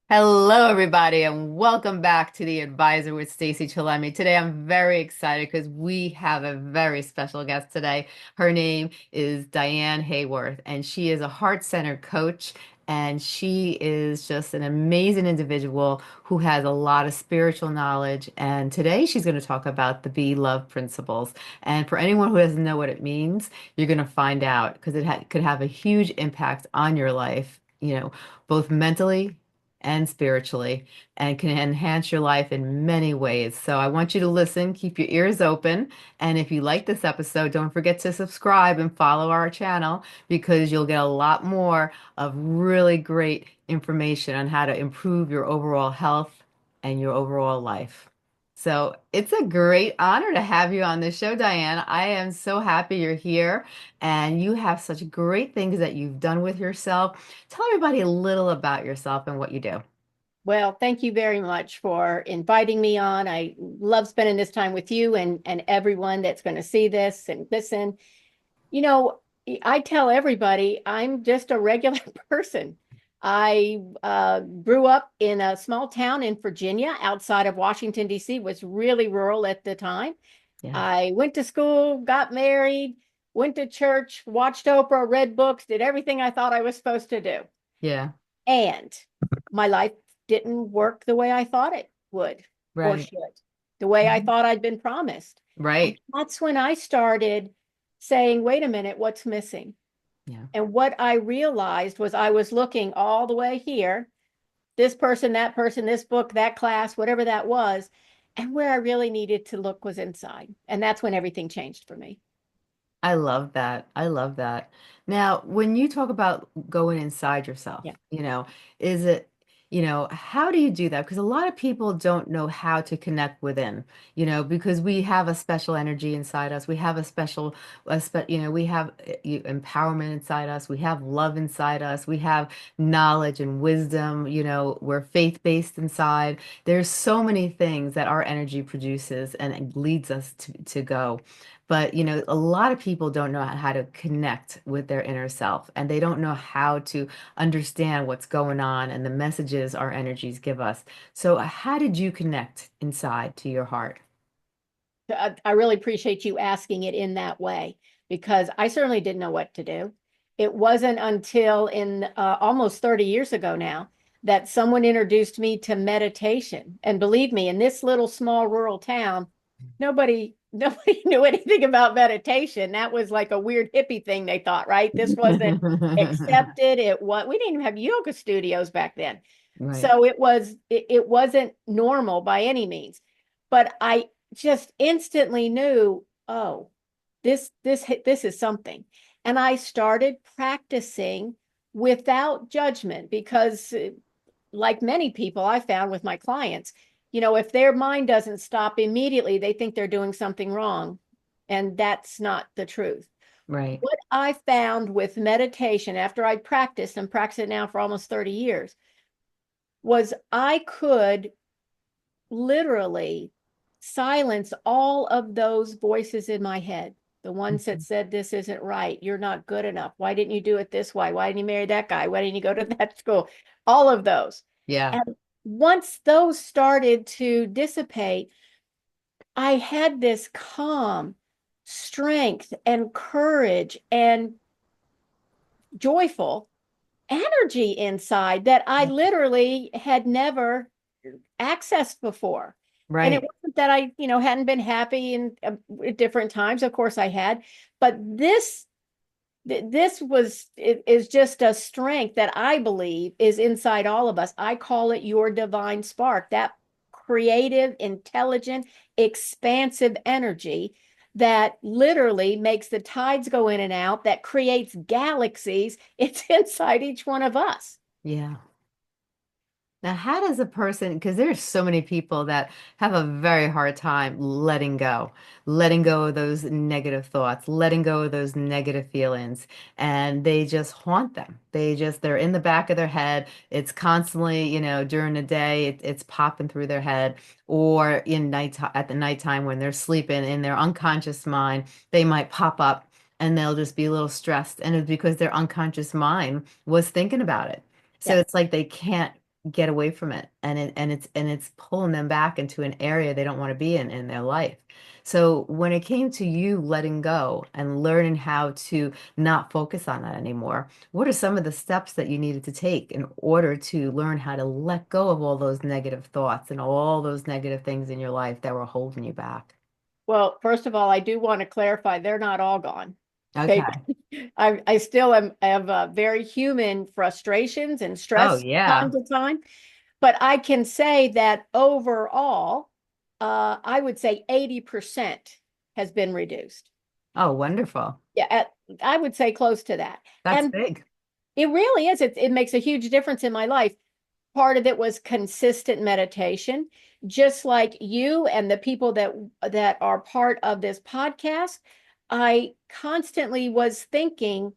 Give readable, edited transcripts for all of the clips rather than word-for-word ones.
Hello, everybody, and welcome back to The Advisor with Stacey Chillemi. Today, I'm very excited because we have a very special guest today. Her name is Diane Hayworth, and she is a heart-centered coach, and she is just an amazing individual who has a lot of spiritual knowledge. And today, she's going to talk about the Be Love principles. And for anyone who doesn't know what it means, you're going to find out because could have a huge impact on your life, both mentally and spiritually, and can enhance your life in many ways. So I want you to listen, keep your ears open. And if you like this episode, don't forget to subscribe and follow our channel because you'll get a lot more of really great information on how to improve your overall health and your overall life. So it's a great honor to have you on the show, Diane. I am so happy you're here and you have such great things that you've done with yourself. Tell everybody a little about yourself and what you do. Well, thank you very much for inviting me on. I love spending this time with you and everyone that's going to see this and listen. You know, I tell everybody I'm just a regular person. I grew up in a small town in Virginia outside of Washington, D.C., was really rural at the time. Yeah. I went to school, got married, went to church, watched Oprah, read books, did everything I thought I was supposed to do. Yeah. And my life didn't work the way I thought it would or Right. should, the way I Mhm. thought I'd been promised. And Right. that's when I started saying, wait a minute, what's missing? Yeah. And what I realized was I was looking all the way here, this person, this book, that class, whatever that was. And where I really needed to look was inside. And that's when everything changed for me. I love that. I love that. Now, when you talk about going inside yourself, Yeah. is it, how do you do that? Because a lot of people don't know how to connect within, because we have a special energy inside us. We have we have empowerment inside us. We have love inside us. We have knowledge and wisdom. We're faith-based inside. There's so many things that our energy produces and it leads us to go. But, a lot of people don't know how to connect with their inner self, and they don't know how to understand what's going on and the messages our energies give us. So, how did you connect inside to your heart? I really appreciate you asking it in that way because I certainly didn't know what to do. It wasn't until in almost 30 years ago now that someone introduced me to meditation. And believe me, in this little small rural town, nobody knew anything about meditation. That was like a weird hippie thing they thought, right? This wasn't accepted. We didn't even have yoga studios back then. Right. So it wasn't normal by any means. But I just instantly knew, oh, this is something. And I started practicing without judgment because like many people I found with my clients, if their mind doesn't stop immediately, they think they're doing something wrong. And that's not the truth. Right. What I found with meditation after I practiced and practiced it now for almost 30 years was I could literally silence all of those voices in my head. The ones that Mhm. said, this isn't right. You're not good enough. Why didn't you do it this way? Why didn't you marry that guy? Why didn't you go to that school? All of those. Yeah. And once those started to dissipate, I had this calm strength and courage and joyful energy inside that I literally had never accessed before. And it Right. wasn't that I, hadn't been happy in at different times. Of course I had, but this was it is just a strength that I believe is inside all of us. I call it your divine spark, that creative, intelligent, expansive energy that literally makes the tides go in and out, that creates galaxies. It's inside each one of us. Yeah. Now, how does a person, because there's so many people that have a very hard time letting go of those negative thoughts, letting go of those negative feelings, and they just haunt them. They're in the back of their head. It's constantly, during the day, it's popping through their head, or at the nighttime when they're sleeping in their unconscious mind, they might pop up and they'll just be a little stressed. And it's because their unconscious mind was thinking about it. So Yes. it's like they can't get away from it, and it's pulling them back into an area they don't want to be in their life. So when it came to you letting go and learning how to not focus on that anymore, what are some of the steps that you needed to take in order to learn how to let go of all those negative thoughts and all those negative things in your life that were holding you back? Well, first of all, I do want to clarify they're not all gone. Okay. Okay. I still have very human frustrations and Oh stress time yeah. to time, but I can say that overall, I would say 80% has been reduced. Oh, wonderful. Yeah, I would say close to that. That's And big. it really is. It makes a huge difference in my life. Part of it was consistent meditation, just like you and the people that are part of this podcast. I constantly was thinking,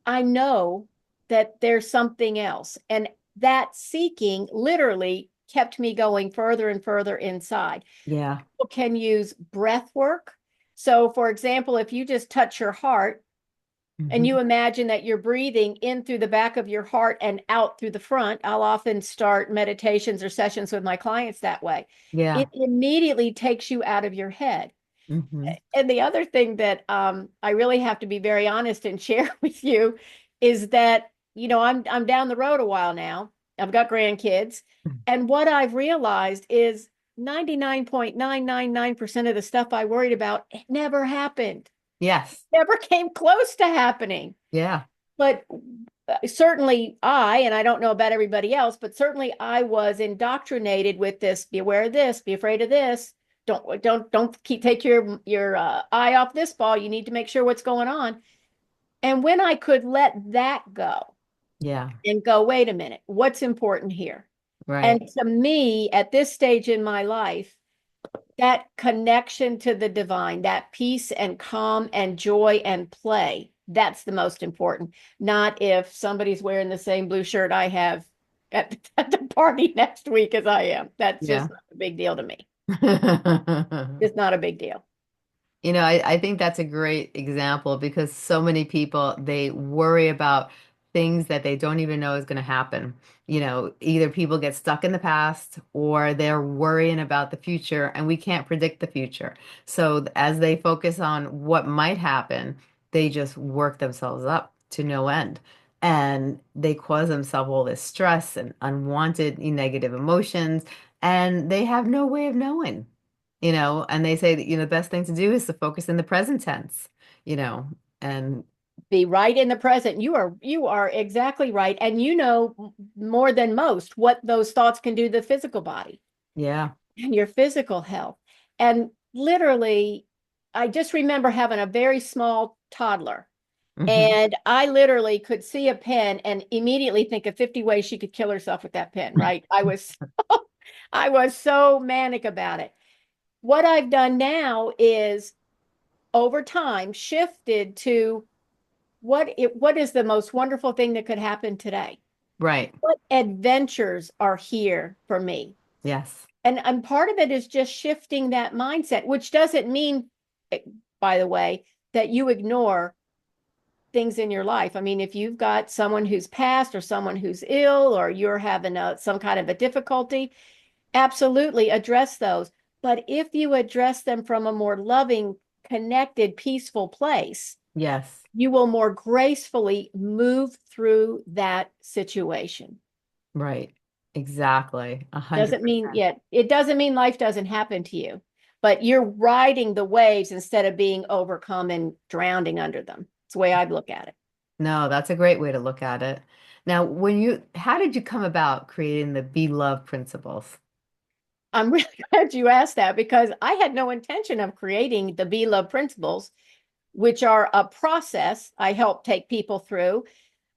I know that there's something else. And that seeking literally kept me going further and further inside. Yeah. People can use breath work. So, for example, if you just touch your heart, and Hmm. you imagine that you're breathing in through the back of your heart and out through the front. I'll often start meditations or sessions with my clients that way. Yeah. It immediately takes you out of your head. Hmm. And the other thing that I really have to be very honest and share with you is that, I'm down the road a while now. I've got grandkids. And what I've realized is 99.999% of the stuff I worried about, it never happened. Yes. Never came close to happening. Yeah. But certainly and I don't know about everybody else, but certainly I was indoctrinated with this: be aware of this, be afraid of this. Don't take your eye off this ball. You need to make sure what's going on. And when I could let that go Yeah. and go, wait a minute, what's important here? And Right. to me, at this stage in my life, that connection to the divine, that peace and calm and joy and play, that's the most important. Not if somebody's wearing the same blue shirt I have at the party next week as I am. That's Yeah. just not a big deal to me. It's not a big deal. I think that's a great example because so many people, they worry about things that they don't even know is going to happen. Either people get stuck in the past or they're worrying about the future, and we can't predict the future. So as they focus on what might happen, they just work themselves up to no end. And they cause themselves all this stress and unwanted negative emotions, and they have no way of knowing. And they say that, the best thing to do is to focus in the present tense, you know, and Be right in the present. You are exactly right. And you know more than most what those thoughts can do to the physical body yeah. and your physical health. And literally, I just remember having a very small toddler. Hmm. And I literally could see a pen and immediately think of 50 ways she could kill herself with that pen, right? I was so manic about it. What I've done now is over time shifted to what is the most wonderful thing that could happen today? Right. What adventures are here for me? Yes. And part of it is just shifting that mindset, which doesn't mean, eh, by the way, that you ignore things in your life. I mean, if you've got someone who's passed or someone who's ill or you're having some kind of a difficulty, absolutely address those. But if you address them from a more loving, connected, peaceful place, Yes. you will more gracefully move through that situation. Right. Exactly. A hundred Doesn't mean, percent. yeah, it doesn't mean life doesn't happen to you, but you're riding the waves instead of being overcome and drowning under them. It's the way I'd look at it. No, that's a great way to look at it. Now, how did you come about creating the Be Love principles? I'm really glad you asked that because I had no intention of creating the Be Love principles, which are a process I help take people through.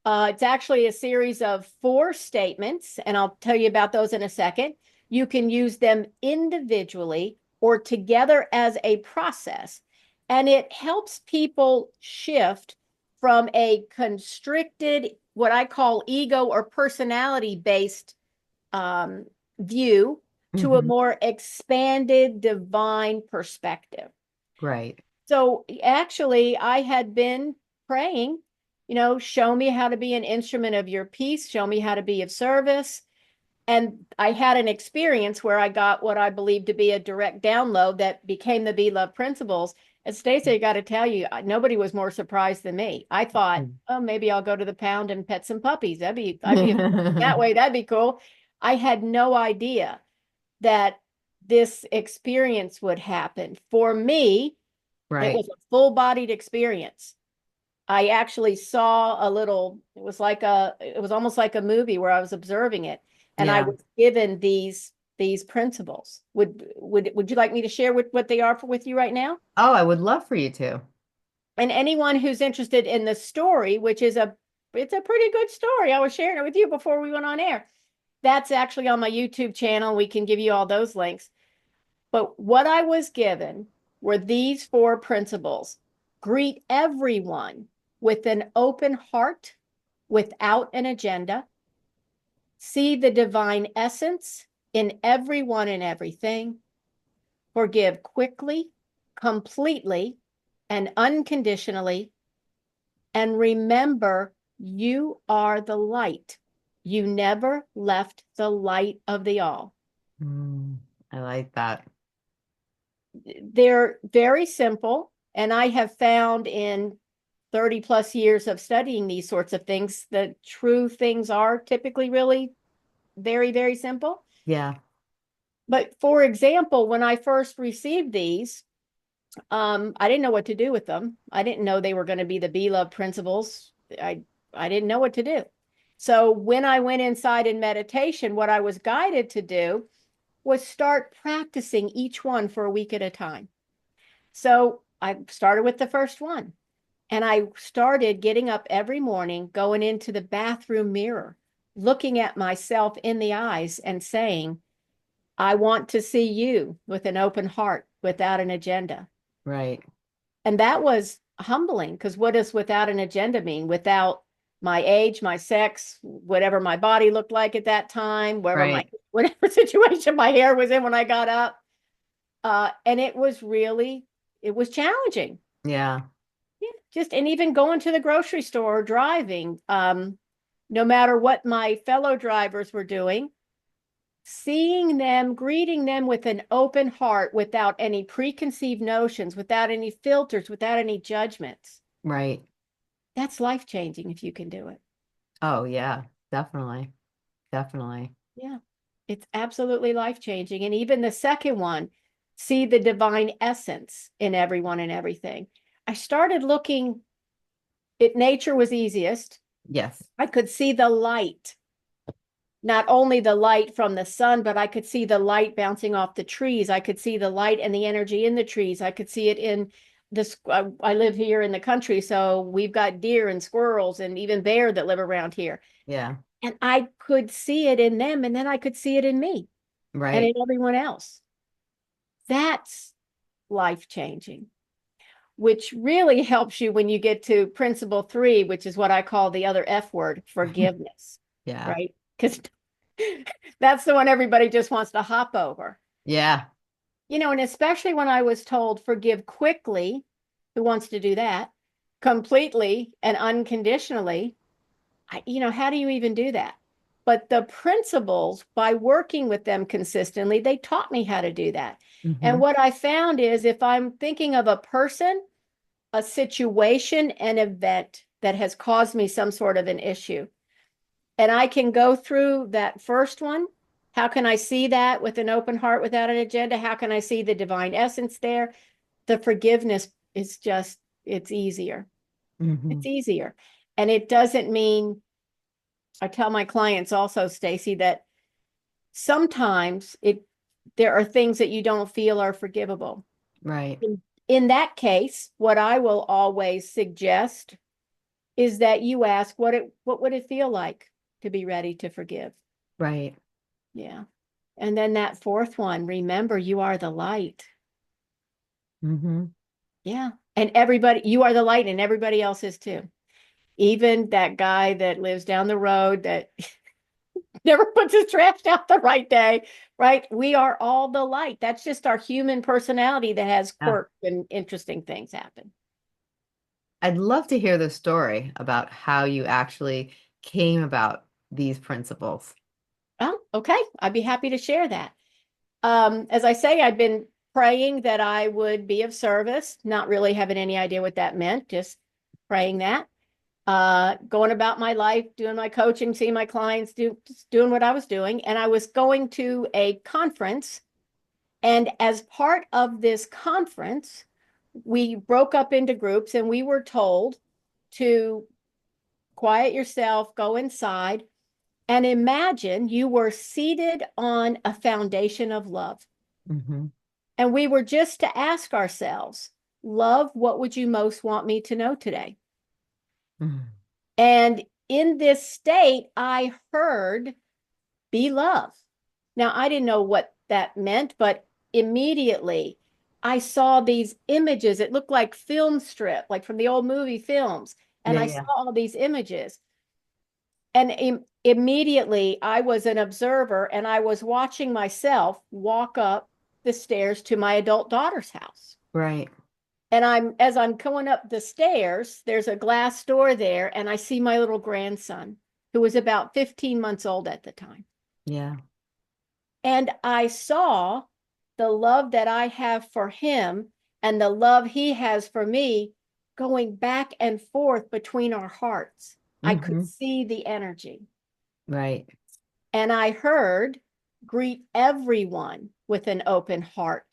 It's actually a series of 4 statements, and I'll tell you about those in a second. You can use them individually or together as a process, and it helps people shift from a constricted, what I call ego or personality based um, view to a Hmm. more expanded divine perspective. Right. So actually, I had been praying, show me how to be an instrument of your peace, show me how to be of service. And I had an experience where I got what I believed to be a direct download that became the Be Love principles. And Stacey, I got to tell you, nobody was more surprised than me. I thought, oh, maybe I'll go to the pound and pet some puppies. I'd be that way. That'd be cool. I had no idea that this experience would happen. For me, it Right. was a full-bodied experience. I actually saw a little, it was almost like a movie where I was observing it, and I Yeah. was given these principles. Would you like me to share what they are with you right now? Oh, I would love for you to. And anyone who's interested in the story, which is it's a pretty good story. I was sharing it with you before we went on air. That's actually on my YouTube channel. We can give you all those links. But what I was given were these four principles. Greet everyone with an open heart, without an agenda. See the divine essence in everyone and everything. Forgive quickly, completely, and unconditionally. And remember, you are the light. You never left the light of the all. Mm, I like that. They're very simple. And I have found in 30 plus years of studying these sorts of things, the true things are typically really very, very simple. Yeah. But for example, when I first received these, I didn't know what to do with them. I didn't know they were going to be the Be Love principles. I didn't know what to do. So when I went inside in meditation, what I was guided to do was start practicing each one for a week at a time. So I started with the first one, and I started getting up every morning, going into the bathroom mirror, looking at myself in the eyes and saying, I want to see you with an open heart, without an agenda. Right. And that was humbling, because what does without an agenda mean? Without my age, my sex, whatever my body looked like at that time, Right. whatever situation my hair was in when I got up. And it was challenging. Yeah. Yeah, and even going to the grocery store or driving, no matter what my fellow drivers were doing, seeing them, greeting them with an open heart, without any preconceived notions, without any filters, without any judgments. Right. That's life changing if you can do it. Oh, yeah. Definitely. Definitely. Yeah, it's absolutely life changing. And even the second one, see the divine essence in everyone and everything. I started looking at nature was easiest. Yes. I could see the light, not only the light from the sun, but I could see the light bouncing off the trees. I could see the light and the energy in the trees. I could see it in this. I live here in the country, so we've got deer and squirrels and even bear that live around here. Yeah. And I could see it in them, and then I could see it in me and in Right. everyone else. That's life changing, which really helps you when you get to principle three, which is what I call the other F word, forgiveness, Yeah. right? Because that's the one everybody just wants to hop over. Yeah. And especially when I was told forgive quickly, who wants to do that? Completely and unconditionally. How do you even do that? But the principles, by working with them consistently, they taught me how to do that. And Hmm. what I found is, if I'm thinking of a person, a situation, an event that has caused me some sort of an issue, and I can go through that first one. How can I see that with an open heart, without an agenda? How can I see the divine essence there? The forgiveness is it's easier. Hmm. It's easier. And it doesn't mean, I tell my clients also, Stacy, that sometimes there are things that you don't feel are forgivable. Right. In that case, what I will always suggest is that you ask what would it feel like to be ready to forgive? Right. Yeah. And then that fourth one, remember you are the light. Hmm. Yeah. And you are the light, and everybody else is too. Even that guy that lives down the road that never puts his trash out the right day, right? We are all the light. That's just our human personality that has Yeah. quirks and interesting things happen. I'd love to hear the story about how you actually came about these principles. Oh, Okay, I'd be happy to share that. As I say, I've been praying that I would be of service, not really having any idea what that meant, just praying that. Going about my life, doing my coaching, seeing my clients, just doing what I was doing. And I was going to a conference. And as part of this conference, we broke up into groups and we were told to quiet yourself, go inside, and imagine you were seated on a foundation of love. Mm-hmm. And we were just to ask ourselves, love, what would you most want me to know today? Mm-hmm. And in this state, I heard, be love. Now, I didn't know what that meant, but immediately I saw these images. It looked like film strip, like from the old movie films. And Yeah, I saw yeah. all these images. And immediately I was an observer and I was watching myself walk up the stairs to my adult daughter's house. Right. And as I'm going up the stairs, there's a glass door there, and I see my little grandson, who was about 15 months old at the time. Yeah. And I saw the love that I have for him and the love he has for me going back and forth between our hearts. I could Mm-hmm. see the energy. Right. And I heard, greet everyone with an open heart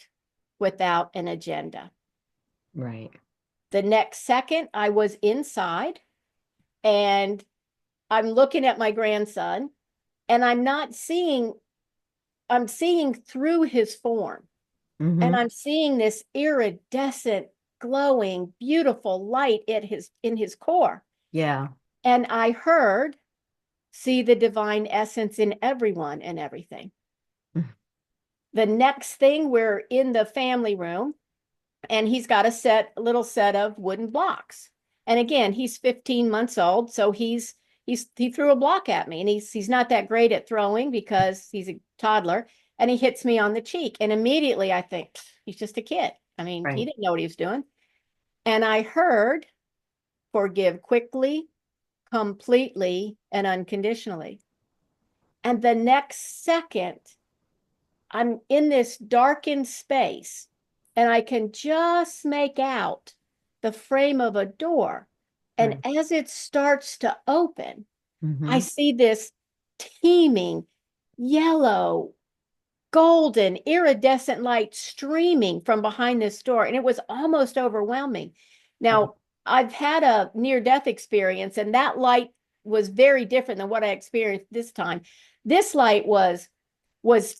without an agenda. Right. The next second, I was inside and I'm looking at my grandson and I'm not seeing, I'm seeing through his form. And Mm-hmm. I'm seeing this iridescent, glowing, beautiful light at in his core. Yeah. And I heard, see the divine essence in everyone and everything. The next thing, we're in the family room and he's got a little set of wooden blocks. And again, he's 15 months old, so he threw a block at me, and he's not that great at throwing because he's a toddler, and he hits me on the cheek, and immediately I think he's just a kid. I mean, he Right. didn't know what he was doing. And I heard, forgive quickly, completely, and unconditionally. And the next second, I'm in this darkened space and I can just make out the frame of a door. And Right. as it starts to open, I Mm-hmm. see this teeming yellow, golden, iridescent light streaming from behind this door. And it was almost overwhelming. Wow. Now, I've had a near death experience, and that light was very different than what I experienced this time. This light was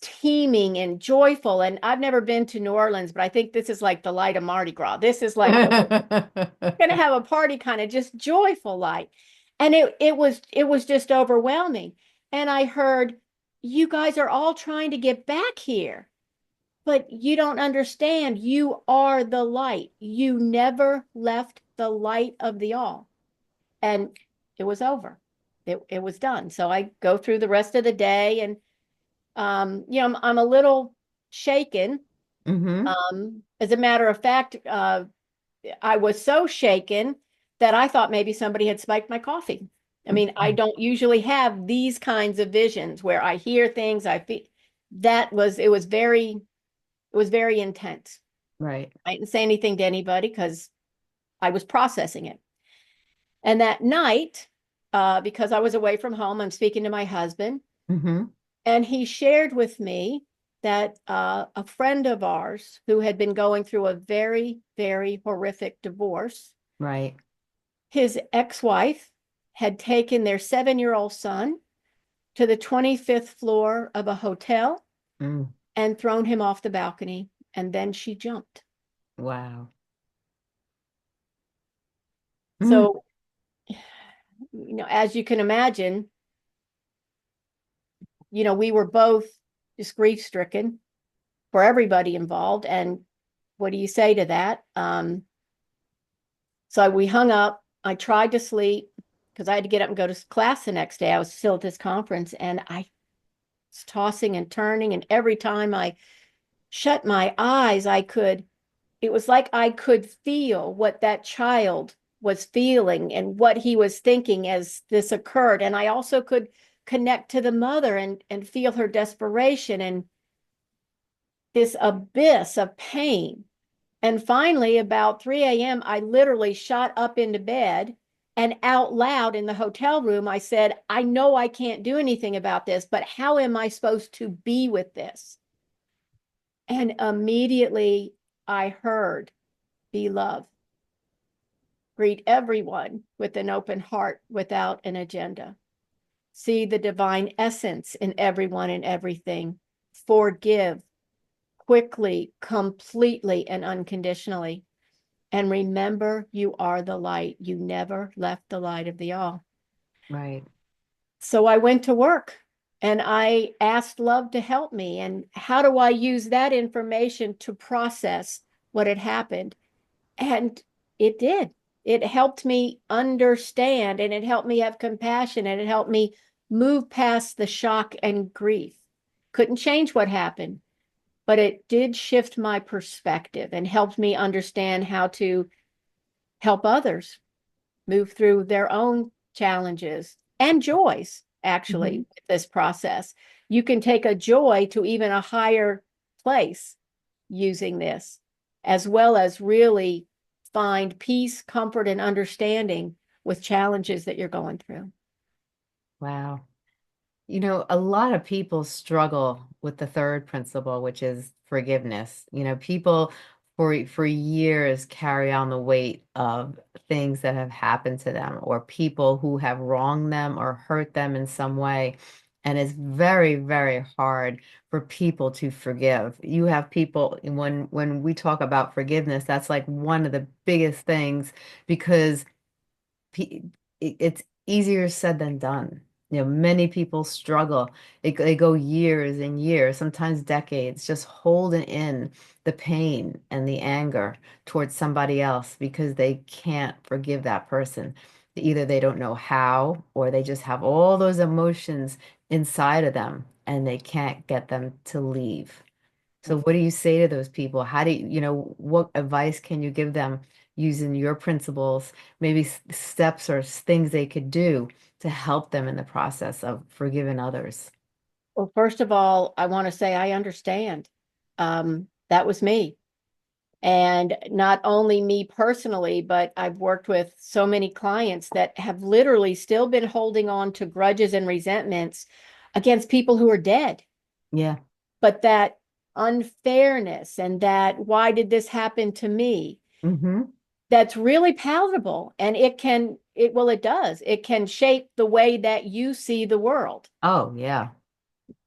teeming and joyful. And I've never been to New Orleans, but I think this is like the light of Mardi Gras. This is like the going to have a party kind of just joyful light. And it was just overwhelming. And I heard, you guys are all trying to get back here, but you don't understand. You are the light. You never left the light of the all. And it was over. It was done. So I go through the rest of the day and I'm a little shaken. Mm-hmm. As a matter of fact, I was so shaken that I thought maybe somebody had spiked my coffee. I mean, I don't usually have these kinds of visions where I hear things, I feel it was very intense. Right. I didn't say anything to anybody because I was processing it. And that night, because I was away from home, I'm speaking to my husband, Mm-hmm. and he shared with me that a friend of ours who had been going through a very, very horrific divorce, Right. his ex-wife had taken their 7-year-old son to the 25th floor of a hotel Mm. and thrown him off the balcony, and then she jumped. Wow. Mm. So, as you can imagine, we were both just grief stricken for everybody involved. And what do you say to that? So we hung up. I tried to sleep because I had to get up and go to class the next day. I was still at this conference, and I was tossing and turning. And every time I shut my eyes, it was like I could feel what that child was feeling and what he was thinking as this occurred. And I also could connect to the mother and feel her desperation and this abyss of pain. And finally, about 3 a.m., I literally shot up into bed and out loud in the hotel room, I said, I know I can't do anything about this, but how am I supposed to be with this? And immediately I heard, be love. Greet everyone with an open heart without an agenda. See the divine essence in everyone and everything. Forgive quickly, completely, and unconditionally. And remember, you are the light. You never left the light of the all. Right. So I went to work and I asked love to help me. And how do I use that information to process what had happened? And it did. It helped me understand and it helped me have compassion and it helped me move past the shock and grief. Couldn't change what happened, but it did shift my perspective and helped me understand how to help others move through their own challenges and joys, actually, Hmm. with this process. You can take a joy to even a higher place using this, as well as really find peace, comfort, and understanding with challenges that you're going through. Wow. A lot of people struggle with the third principle, which is forgiveness. People for years carry on the weight of things that have happened to them or people who have wronged them or hurt them in some way. And it's very, very hard for people to forgive. You have people when we talk about forgiveness, that's like one of the biggest things because pe- it's easier said than done. Many people struggle. They go years and years, sometimes decades, just holding in the pain and the anger towards somebody else because they can't forgive that person. Either they don't know how, or they just have all those emotions inside of them and they can't get them to leave. So what do you say to those people? How do what advice can you give them using your principles, maybe steps or things they could do to help them in the process of forgiving others? Well, first of all, I want to say I understand. That was me. And not only me personally, but I've worked with so many clients that have literally still been holding on to grudges and resentments against people who are dead. Yeah. But that unfairness and that why did this happen to me? Mm-hmm. That's really palatable. And it does. It can shape the way that you see the world. Oh, yeah.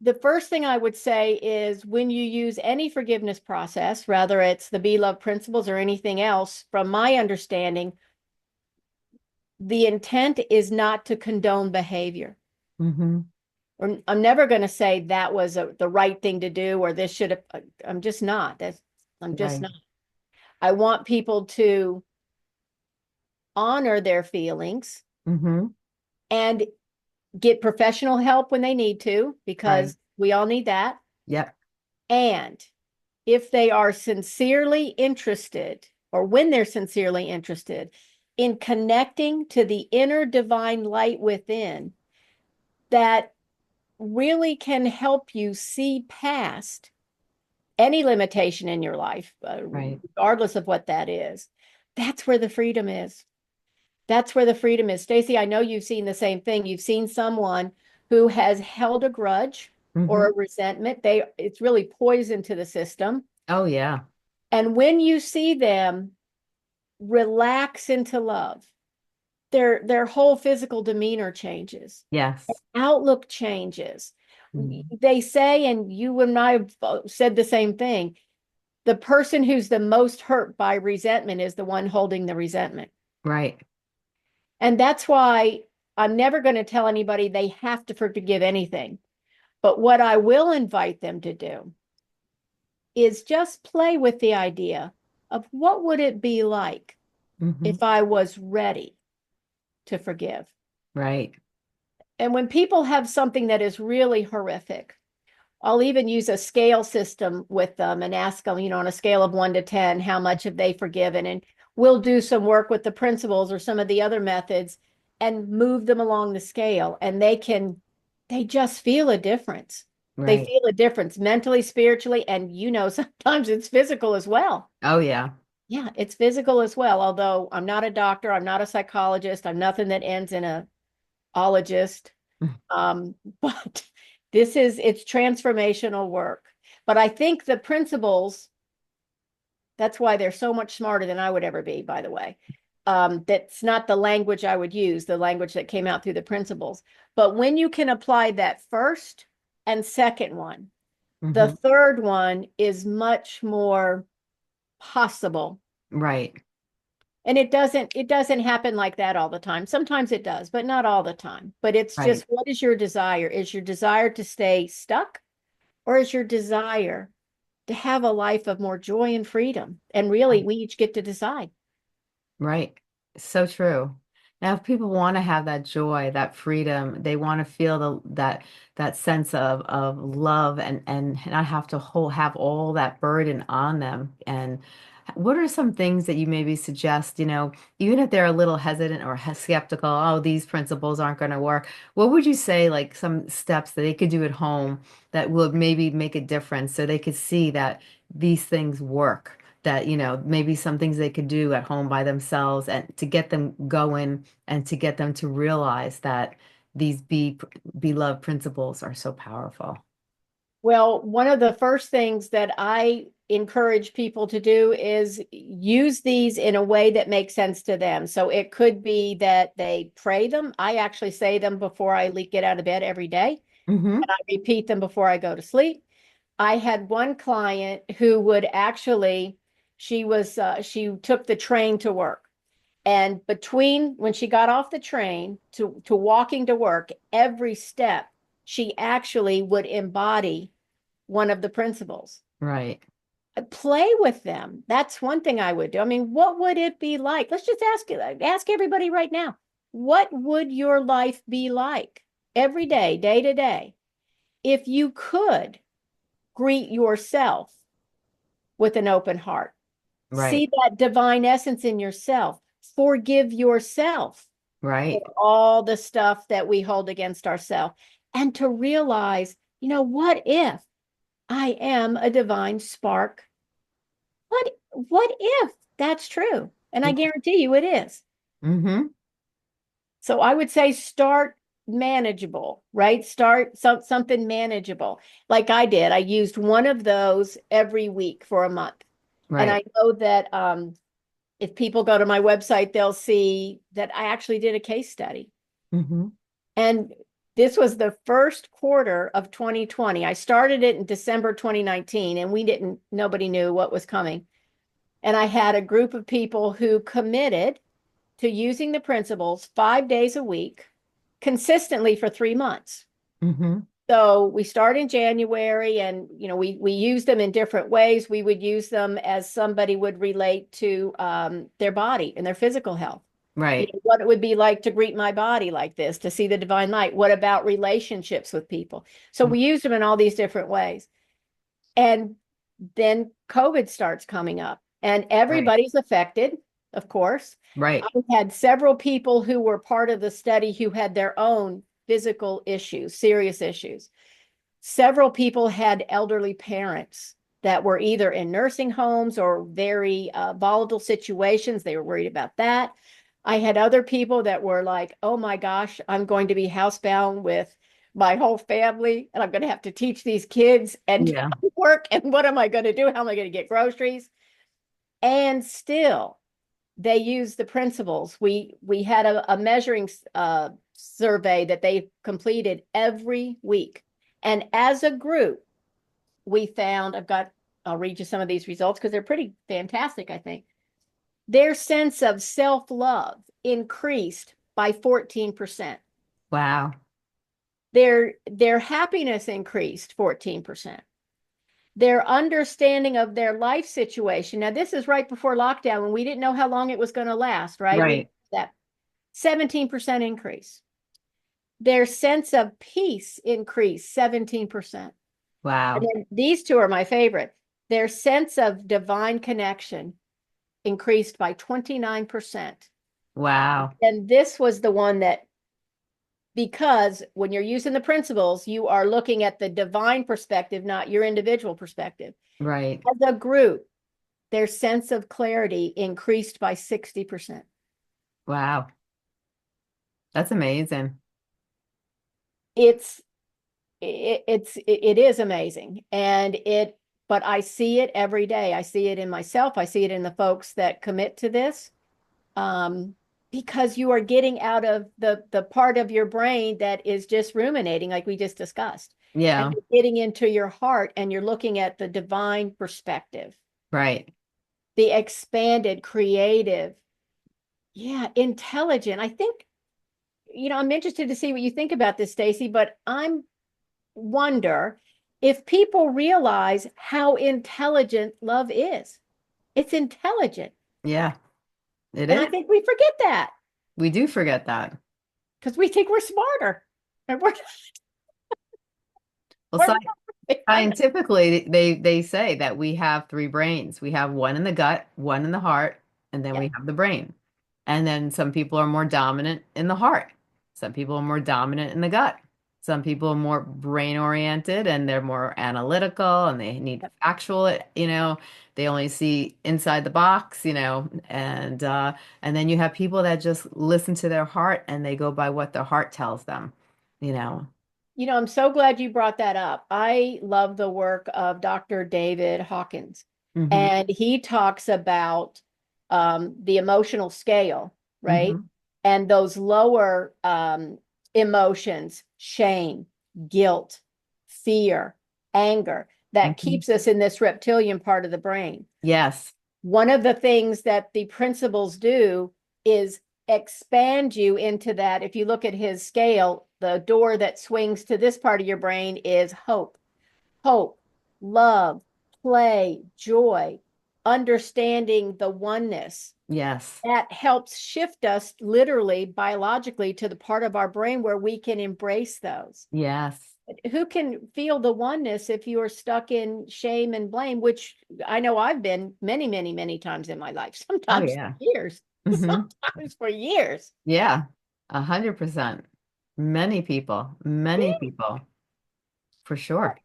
The first thing I would say is when you use any forgiveness process, whether it's the Be Love principles or anything else, from my understanding, the intent is not to condone behavior. Mm-hmm. Or I'm never going to say that was the right thing to do or this should have. I'm just not. I'm just Right. not. I want people to honor their feelings Mm-hmm. and get professional help when they need to, Right. because we all need that. Yep. And if they are sincerely interested, or when they're sincerely interested in connecting to the inner divine light within, that really can help you see past any limitation in your life, Right. regardless of what that is. That's where the freedom is. That's where the freedom is. Stacy, I know you've seen the same thing. You've seen someone who has held a grudge or Mm-hmm. a resentment. It's really poison to the system. Oh, yeah. And when you see them relax into love, their whole physical demeanor changes, Yes. outlook changes. Mhm. They say, and you and I have said the same thing, the person who's the most hurt by resentment is the one holding the resentment. Right. And that's why I'm never going to tell anybody they have to forgive anything. But what I will invite them to do is just play with the idea of what would it be like Mm-hmm. if I was ready to forgive. Right. And when people have something that is really horrific, I'll even use a scale system with them and ask them, on a scale of 1 to 10, how much have they forgiven? And we'll do some work with the principles or some of the other methods and move them along the scale. And they just feel a difference. They Right. feel a difference mentally, spiritually, and sometimes it's physical as well. Oh yeah. Yeah, it's physical as well. Although I'm not a doctor, I'm not a psychologist, I'm nothing that ends in a ologist. But it's transformational work. But I think the principles, that's why they're so much smarter than I would ever be, by the way. That's not the language I would use, the language that came out through the principles. But when you can apply that first and second one, the Hmm. third one is much more possible. Right. And it doesn't happen like that all the time. Sometimes it does, but not all the time. But it's Right. just, what is your desire? Is your desire to stay stuck, or is your desire to have a life of more joy and freedom? And really, we each get to decide. Right. So true. Now, if people want to have that joy, that freedom, they want to feel that sense of love and not have to have all that burden on them. And what are some things that you maybe suggest, even if they're a little hesitant or skeptical, oh, these principles aren't going to work. What would you say, like some steps that they could do at home that would maybe make a difference so they could see that these things work? That, maybe some things they could do at home by themselves and to get them going and to get them to realize that these beloved principles are so powerful. Well, one of the first things that I encourage people to do is use these in a way that makes sense to them. So it could be that they pray them. I actually say them before I get out of bed every day, Hmm. and I repeat them before I go to sleep. I had one client who would actually, she took the train to work. And between when she got off the train to walking to work, every step, she actually would embody one of the principles. Right. Play with them. That's one thing I would do. I mean, what would it be like? Let's just ask everybody right now. What would your life be like every day, day to day, if you could greet yourself with an open heart? Right. See that divine essence in yourself. Forgive yourself for Right. all the stuff that we hold against ourselves. And to realize, what if I am a divine spark? What if that's true? And I guarantee you it is. Mm-hmm. So I would say start manageable, right? Start something manageable. Like I did. I used one of those every week for a month. And Right. I know that if people go to my website, they'll see that I actually did a case study. Mm-hmm. And this was the first quarter of 2020. I started it in December 2019, and nobody knew what was coming. And I had a group of people who committed to using the principles 5 days a week consistently for 3 months. Mm-hmm. So we start in January, and we use them in different ways. We would use them as somebody would relate to their body and their physical health. Right. What it would be like to greet my body like this, to see the divine light. What about relationships with people? So we use them in all these different ways. And then COVID starts coming up, and Right. everybody's affected, of course. I Right. had several people who were part of the study who had their own physical issues, serious issues. Several people had elderly parents that were either in nursing homes or very volatile situations. They were worried about that. I had other people that were like, oh my gosh, I'm going to be housebound with my whole family, and I'm going to have to teach these kids and Yeah. work. And what am I going to do? How am I going to get groceries? And still, they use the principles. We had a measuring survey that they completed every week. And as a group, we found, I'll read you some of these results because they're pretty fantastic, I think. Their sense of self-love increased by 14%. Wow. Their happiness increased 14%. Their understanding of their life situation. Now, this is right before lockdown when we didn't know how long it was going to last, right? We Right. that 17% increase. Their sense of peace increased 17%. And Wow. then these two are my favorite. Their sense of divine connection increased by 29%. Wow. And this was the one that because when you're using the principles, you are looking at the divine perspective, not your individual perspective. Right. As a group, their sense of clarity increased by 60%. Wow. That's amazing. It's it is amazing. But I see it every day. I see it in myself. I see it in the folks that commit to this. Um, because you are getting out of the part of your brain that is just ruminating, like we just discussed. And Yeah. you're getting into your heart and you're looking at the divine perspective, Right. the expanded, creative, yeah, intelligent. I think, I'm interested to see what you think about this, Stacy, but I'm wonder if people realize how intelligent love is. It's intelligent. Yeah, it And I is. think we forget that We do forget that. because we think we're smarter. And Well, we're not. scientifically, they say that we have three brains. We have one in the gut, one in the heart, and then Yeah. we have the brain. And then some people are more dominant in the heart. Some people are more dominant in the gut. Some people are more brain oriented and they're more analytical and they need factual, they only see inside the box, and then you have people that just listen to their heart and they go by what their heart tells them, you know. I'm so glad you brought that up. I love the work of Dr. David Hawkins, Hmm. and he talks about the emotional scale, right? Hmm. And those lower emotions, shame, guilt, fear, anger, that Hmm. keeps us in this reptilian part of the brain. Yes. One of the things that the principles do is expand you into that. If you look at his scale, the door that swings to this part of your brain is hope, love, play, joy, understanding the oneness. Yes. That helps shift us literally, biologically, to the part of our brain where we can embrace those. Yes. Who can feel the oneness if you are stuck in shame and blame, which I know I've been many, many, many times in my life, Oh sometimes for yeah. years, Hmm. sometimes for years. Yeah. 100%. Many people, for sure.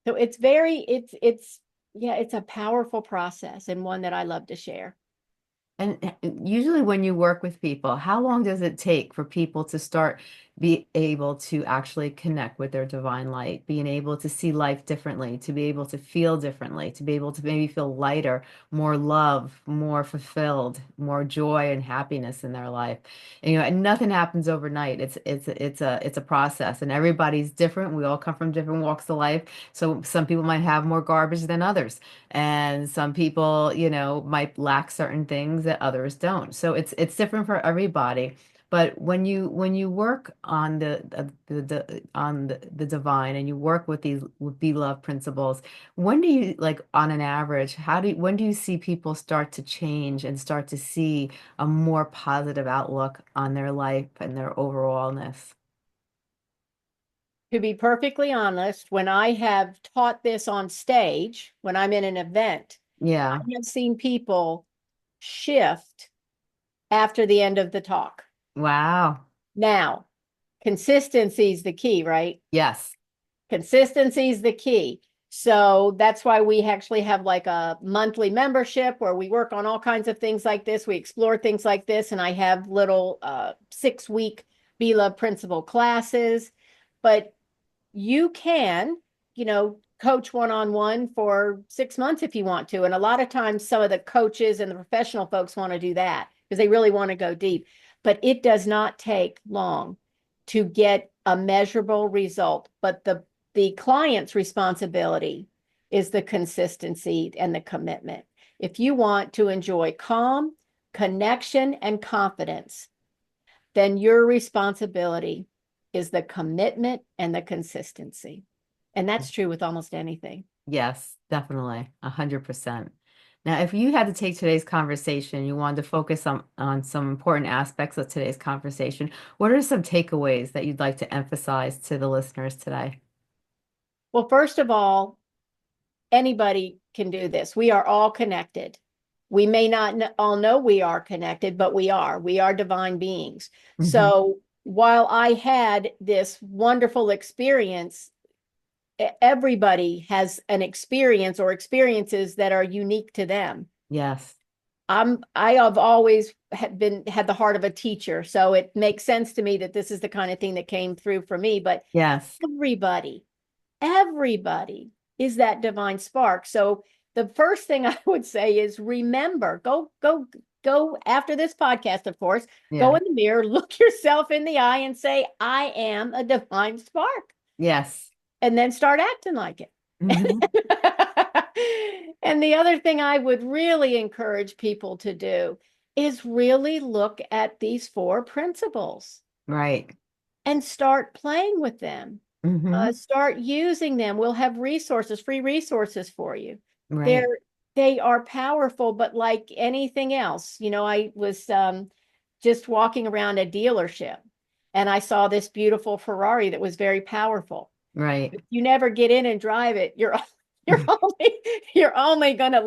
So it's yeah, it's a powerful process and one that I love to share. And usually when you work with people, how long does it take for people to start be able to actually connect with their divine light, being able to see life differently, to be able to feel differently, to be able to maybe feel lighter, more love, more fulfilled, more joy and happiness in their life? And nothing happens overnight. It's a process, and everybody's different. We all come from different walks of life. So some people might have more garbage than others. And some people, might lack certain things that others don't. So it's different for everybody. But when you work on the divine and you work with these with beloved principles, when do you like on an average, when do you see people start to change and start to see a more positive outlook on their life and their overallness? To be perfectly honest, when I have taught this on stage, when I'm in an event, I Yeah. have seen people shift after the end of the talk. Wow. Now, consistency is the key, right? Yes. Consistency is the key. So that's why we actually have like a monthly membership where we work on all kinds of things like this. We explore things like this, and I have little 6-week Be Love Principle classes. But you can, coach one-on-one for 6 months if you want to. And a lot of times, some of the coaches and the professional folks want to do that because they really want to go deep. But it does not take long to get a measurable result. But the client's responsibility is the consistency and the commitment. If you want to enjoy calm, connection, and confidence, then your responsibility is the commitment and the consistency. And that's true with almost anything. Yes, definitely. 100%. Now, if you had to take today's conversation, you wanted to focus on some important aspects of today's conversation, what are some takeaways that you'd like to emphasize to the listeners today? Well, first of all, anybody can do this. We are all connected. We may not all know we are connected, but we are. We are divine beings. Hmm. So while I had this wonderful experience, everybody has an experience or experiences that are unique to them. Yes. I have always had the heart of a teacher, so it makes sense to me that this is the kind of thing that came through for me. But Yes. everybody, everybody is that divine spark. So the first thing I would say is remember, go after this podcast, of course, go Yeah. in the mirror, look yourself in the eye and say, I am a divine spark, Yes. and then start acting like it. Hmm. And the other thing I would really encourage people to do is really look at these four principles Right. and start playing with them. Hmm. Start using them. We'll have resources, free resources for you. Right. They're they are powerful, but like anything else, I was just walking around a dealership and I saw this beautiful Ferrari that was very powerful. Right. If you never get in and drive it, you're only you're only gonna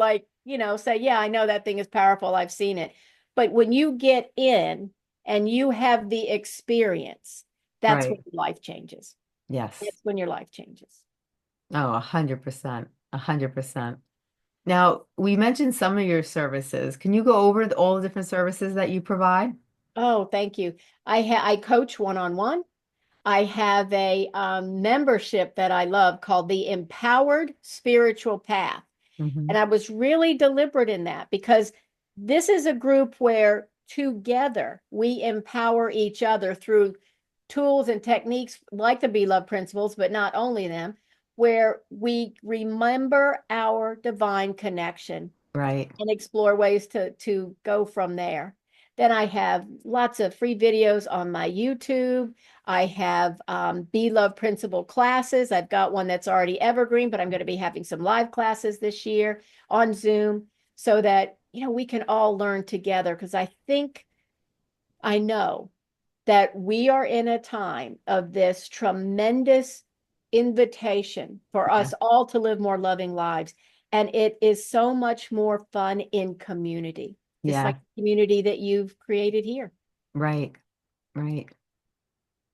say, yeah, I know that thing is powerful. I've seen it. But when you get in and you have the experience, that's when Right. your life changes. Yes. That's when your life changes. Oh, 100%. 100%. Now, we mentioned some of your services. Can you go over all the different services that you provide? Oh, thank you. I coach one-on-one. I have a membership that I love called the Empowered Spiritual Path. Hmm. And I was really deliberate in that because this is a group where together we empower each other through tools and techniques like the Be Love principles, but not only them, where we remember our divine connection Right. and explore ways to go from there. Then I have lots of free videos on my YouTube. I have Be Love Principle classes. I've got one that's already evergreen, but I'm going to be having some live classes this year on Zoom so that we can all learn together. Because I know that we are in a time of this tremendous invitation for Yeah. us all to live more loving lives. And it is so much more fun in community, just like Yeah. the community that you've created here. Right. Right.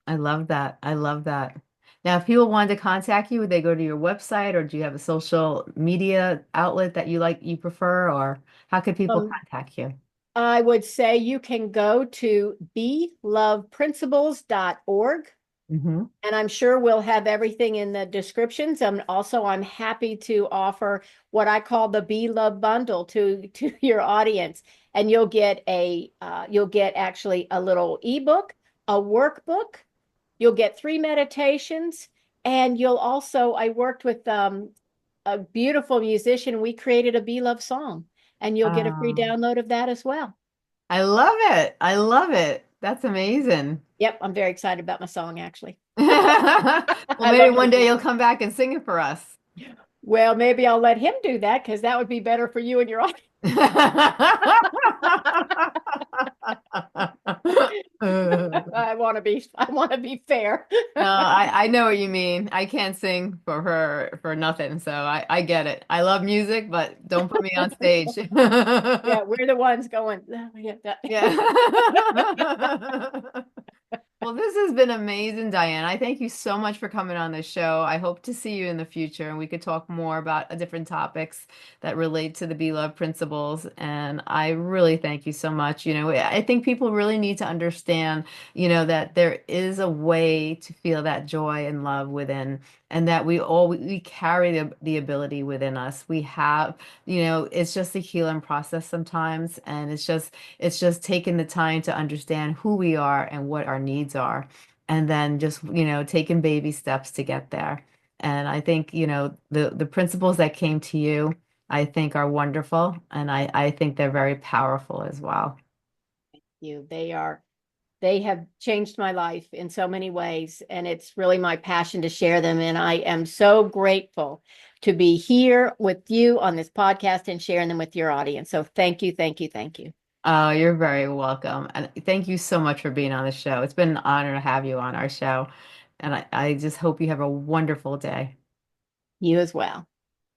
I love that. I love that. Now, if people wanted to contact you, would they go to your website or do you have a social media outlet that you prefer, or how could people Um, contact you? I would say you can go to beloveprinciples.org. Hmm. And I'm sure we'll have everything in the descriptions. I'm happy to offer what I call the Be Love bundle to your audience, and you'll get actually a little ebook, a workbook. You'll get 3 meditations, and you'll also I worked with a beautiful musician. We created a Be Love song, and you'll get a free Oh, download of that as well. I love it. I love it. That's amazing. Yep, I'm very excited about my song actually. Well, I maybe love one my day music. you'll come back and sing it for us. Well, maybe I'll let him do that because that would be better for you and your audience. I want to be fair. No, I know what you mean. I can't sing for her for nothing, so I get it. I love music, but don't put me on stage. Yeah, we're the ones going. "Oh, yeah, Yeah. Well, this has been amazing, Diane. I thank you so much for coming on this show. I hope to see you in the future and we could talk more about different topics that relate to the Be Love principles. And I really thank you so much. I think people really need to understand, that there is a way to feel that joy and love within, and that we carry the ability within us. We have, it's just a healing process sometimes, and it's just taking the time to understand who we are and what our needs are, and then just, taking baby steps to get there. And I think, the principles that came to you, I think are wonderful, and I think they're very powerful as well. they have changed my life in so many ways, and it's really my passion to share them. And I am so grateful to be here with you on this podcast and sharing them with your audience. So thank you, thank you, thank you. Oh, you're very welcome. And thank you so much for being on the show. It's been an honor to have you on our show. And I just hope you have a wonderful day. You as well.